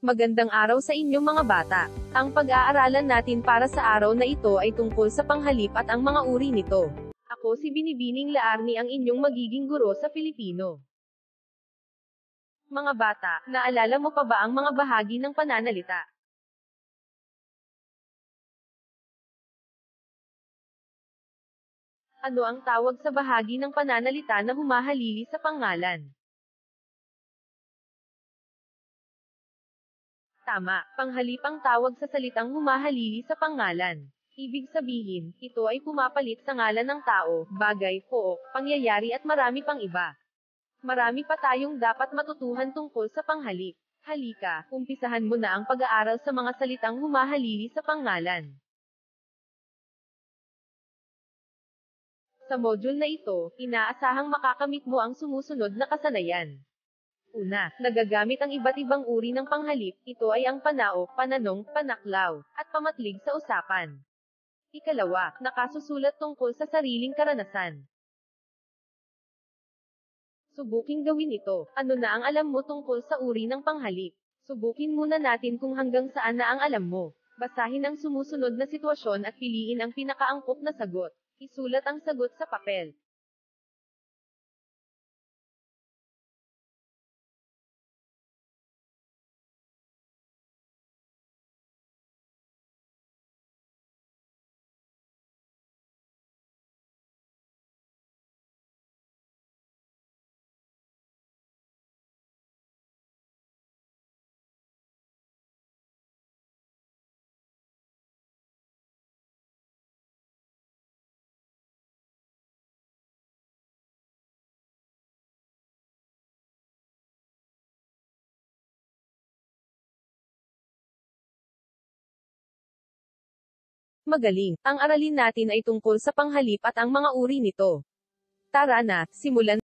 Magandang araw sa inyong mga bata. Ang pag-aaralan natin para sa araw na ito ay tungkol sa panghalip at ang mga uri nito. Ako si Binibining Laarni, ang inyong magiging guro sa Filipino. Mga bata, naalala mo pa ba ang mga bahagi ng pananalita? Ano ang tawag sa bahagi ng pananalita na humahalili sa pangalan? Tama, panghalip ang tawag sa salitang humahalili sa pangalan. Ibig sabihin, ito ay pumapalit sa ngalan ng tao, bagay, pook, pangyayari at marami pang iba. Marami pa tayong dapat matutuhan tungkol sa panghalip. Halika, umpisahan mo na ang pag-aaral sa mga salitang humahalili sa pangalan. Sa module na ito, inaasahang makakamit mo ang sumusunod na kasanayan. Una, nagagamit ang iba't ibang uri ng panghalip. Ito ay ang panao, pananong, panaklaw, at pamatlig sa usapan. Ikalawa, nakasusulat tungkol sa sariling karanasan. Subuking gawin ito. Ano na ang alam mo tungkol sa uri ng panghalip? Subukin muna natin kung hanggang saan na ang alam mo. Basahin ang sumusunod na sitwasyon at piliin ang pinakaangkop na sagot. Isulat ang sagot sa papel. Magaling! Ang aralin natin ay tungkol sa panghalip at ang mga uri nito. Tara na, simulan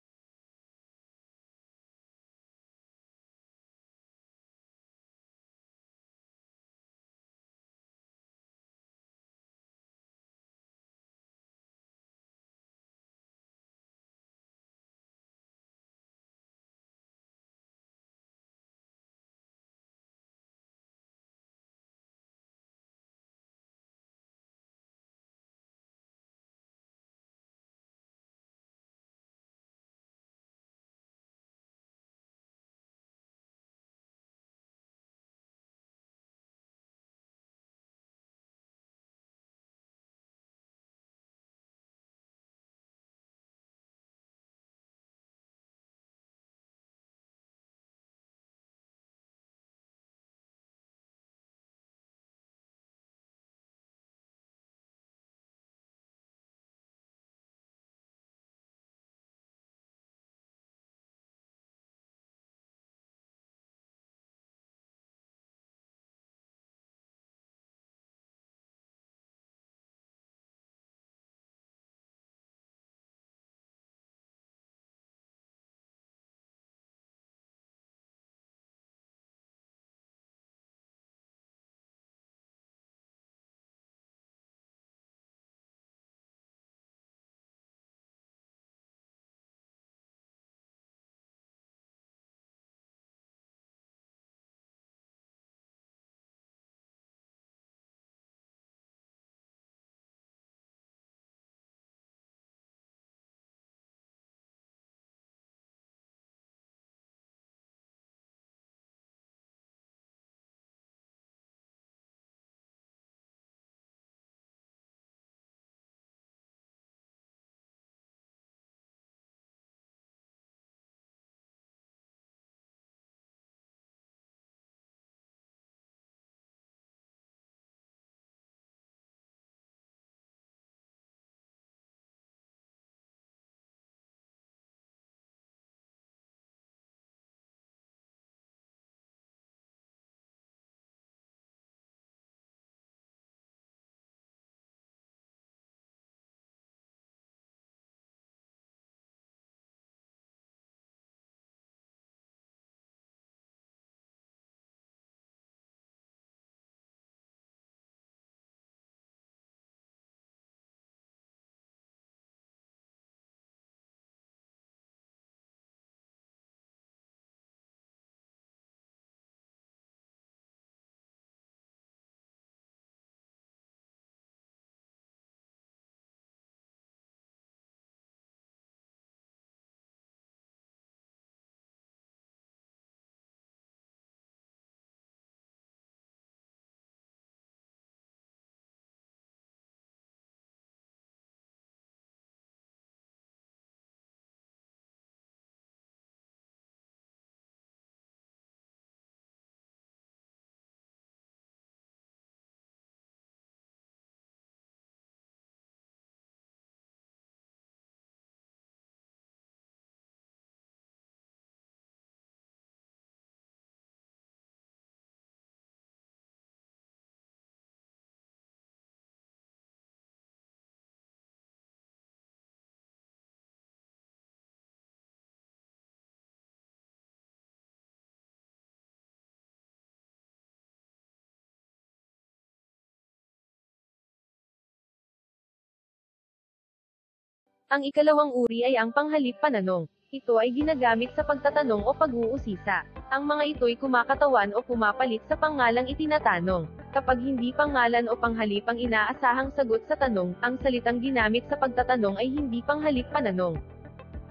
Ang ikalawang uri ay ang panghalip pananong. Ito ay ginagamit sa pagtatanong o pag-uusisa. Ang mga ito'y kumakatawan o pumapalit sa pangalang itinatanong. Kapag hindi pangalan o panghalip ang inaasahang sagot sa tanong, ang salitang ginamit sa pagtatanong ay hindi panghalip pananong.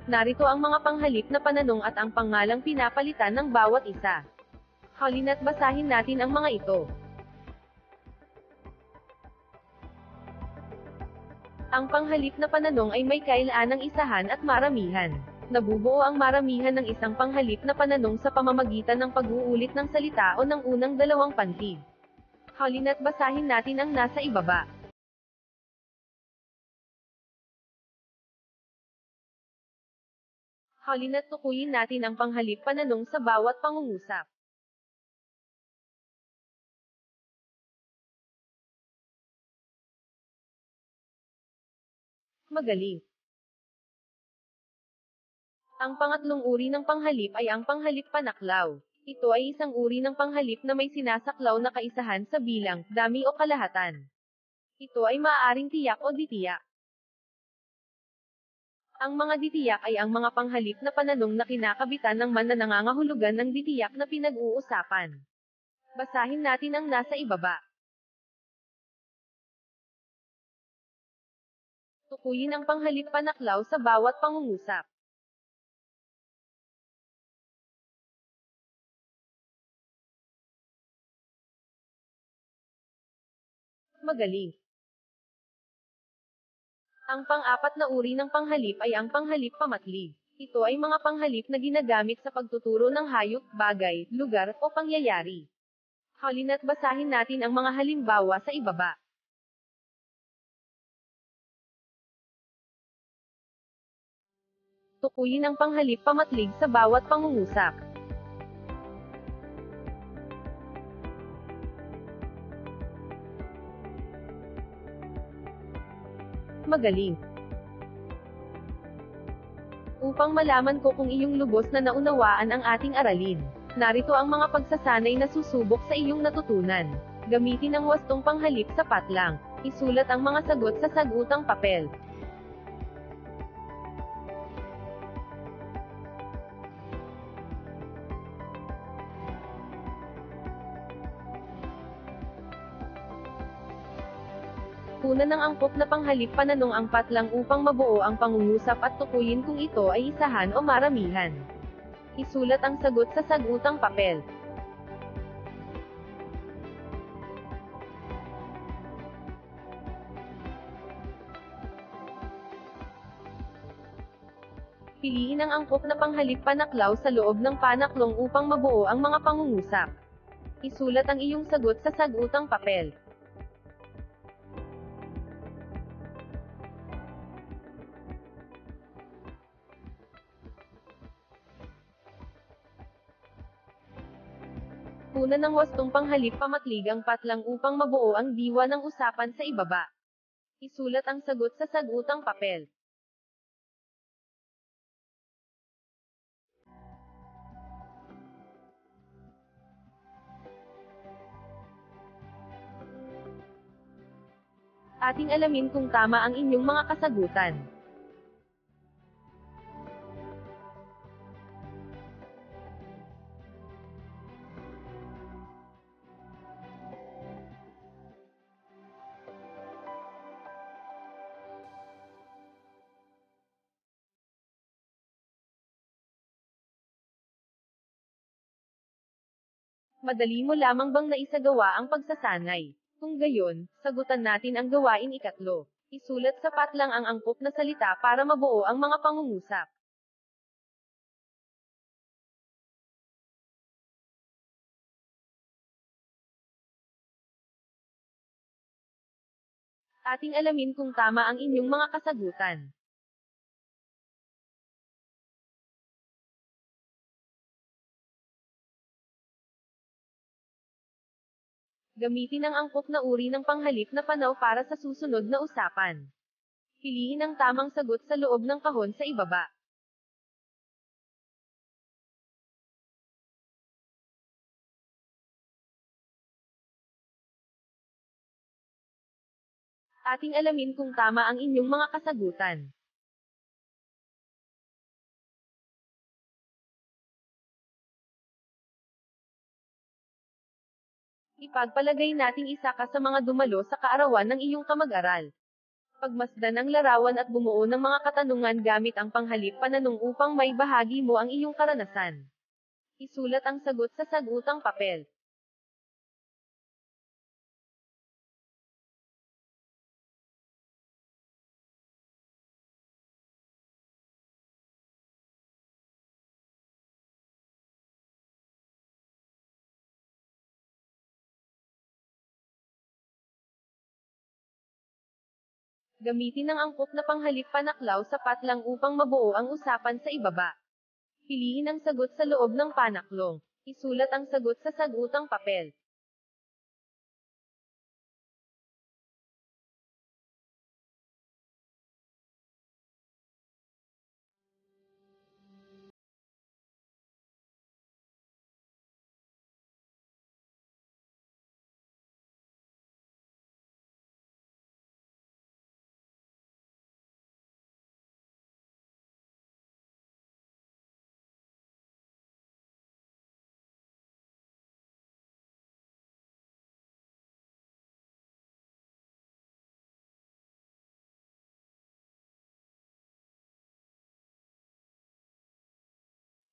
Narito ang mga panghalip na pananong at ang pangalang pinapalitan ng bawat isa. Halina't basahin natin ang mga ito. Ang panghalip na pananong ay may kailanang isahan at maramihan. Nabubuo ang maramihan ng isang panghalip na pananong sa pamamagitan ng pag-uulit ng salita o ng unang dalawang pantig. Halina't basahin natin ang nasa ibaba. Halina't tukuyin natin ang panghalip pananong sa bawat pangungusap. Magaling. Ang pangatlong uri ng panghalip ay ang panghalip panaklaw. Ito ay isang uri ng panghalip na may sinasaklaw na kaisahan sa bilang, dami o kalahatan. Ito ay maaaring tiyak o ditiyak. Ang mga ditiyak ay ang mga panghalip na pananong na kinakabitan ng mananangangahulugan ng ditiyak na pinag-uusapan. Basahin natin ang nasa ibaba. Tukuyin ang panghalip panaklaw sa bawat pangungusap. Magaling. Ang pang-apat na uri ng panghalip ay ang panghalip pamatlig. Ito ay mga panghalip na ginagamit sa pagtuturo ng hayop, bagay, lugar, o pangyayari. Halina't basahin natin ang mga halimbawa sa ibaba. Tukuyin ang panghalip pamatlig sa bawat pangungusap. Magaling. Upang malaman ko kung iyong lubos na naunawaan ang ating aralin, narito ang mga pagsasanay na susubok sa iyong natutunan. Gamitin ang wastong panghalip sa patlang. Isulat ang mga sagot sa sagutang papel. Kunan ng angkop na panghalip pananong ang patlang upang mabuo ang pangungusap at tukuyin kung ito ay isahan o maramihan. Isulat ang sagot sa sagutang papel. Piliin ang angkop na panghalip panaklaw sa loob ng panaklong upang mabuo ang mga pangungusap. Isulat ang iyong sagot sa sagutang papel. Kunan ng wastong panghalip pamatlig ang patlang upang mabuo ang diwa ng usapan sa ibaba. Isulat ang sagot sa sagutang papel. Ating alamin kung tama ang inyong mga kasagutan. Madali mo lamang bang naisagawa ang pagsasanay? Kung gayon, sagutan natin ang gawain ikatlo. Isulat sa patlang ang angkop na salita para mabuo ang mga pangungusap. Ating alamin kung tama ang inyong mga kasagutan. Gamitin ang angkop na uri ng panghalip na panaw para sa susunod na usapan. Piliin ang tamang sagot sa loob ng kahon sa ibaba. Ating alamin kung tama ang inyong mga kasagutan. Ipagpalagay nating isa ka sa mga dumalo sa kaarawan ng iyong kamag-aral. Pagmasdan ang larawan at bumuo ng mga katanungan gamit ang panghalip pananong upang may bahagi mo ang iyong karanasan. Isulat ang sagot sa sagutang papel. Gamitin ang angkop na panghalip panaklaw sapat lang upang mabuo ang usapan sa ibaba. Piliin ang sagot sa loob ng panaklong. Isulat ang sagot sa sagutang papel.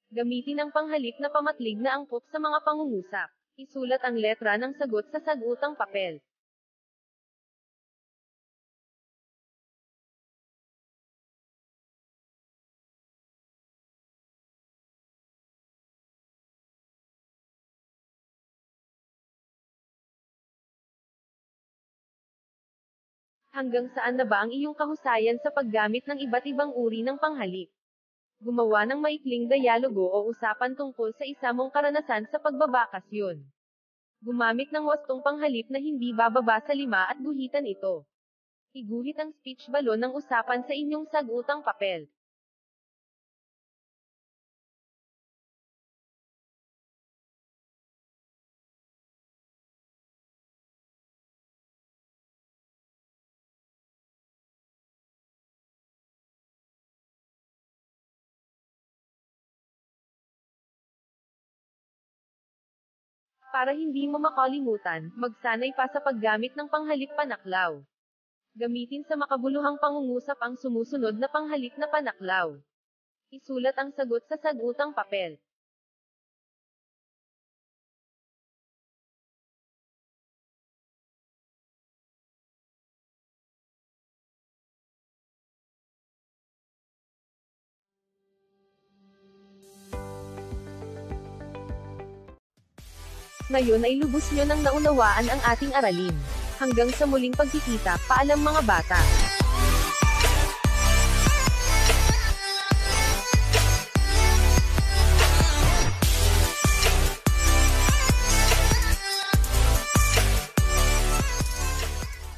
Gamitin ang panghalip na pamatlig na angkop sa mga pangungusap. Isulat ang letra ng sagot sa sagutang papel. Hanggang saan na ba ang iyong kahusayan sa paggamit ng iba't ibang uri ng panghalip? Gumawa ng maikling dialogo o usapan tungkol sa isa mong karanasan sa pagbabakasyon. Gumamit ng wastong panghalip na hindi bababa sa 5 at guhitan ito. Iguhit ang speech balon ng usapan sa inyong sagutang papel. Para hindi mo makalimutan, magsanay pa sa paggamit ng panghalip panaklaw. Gamitin sa makabuluhang pangungusap ang sumusunod na panghalip na panaklaw. Isulat ang sagot sa sagutang papel. Ngayon ay lubos nyo nang naunawaan ang ating aralin. Hanggang sa muling pagkikita, paalam mga bata.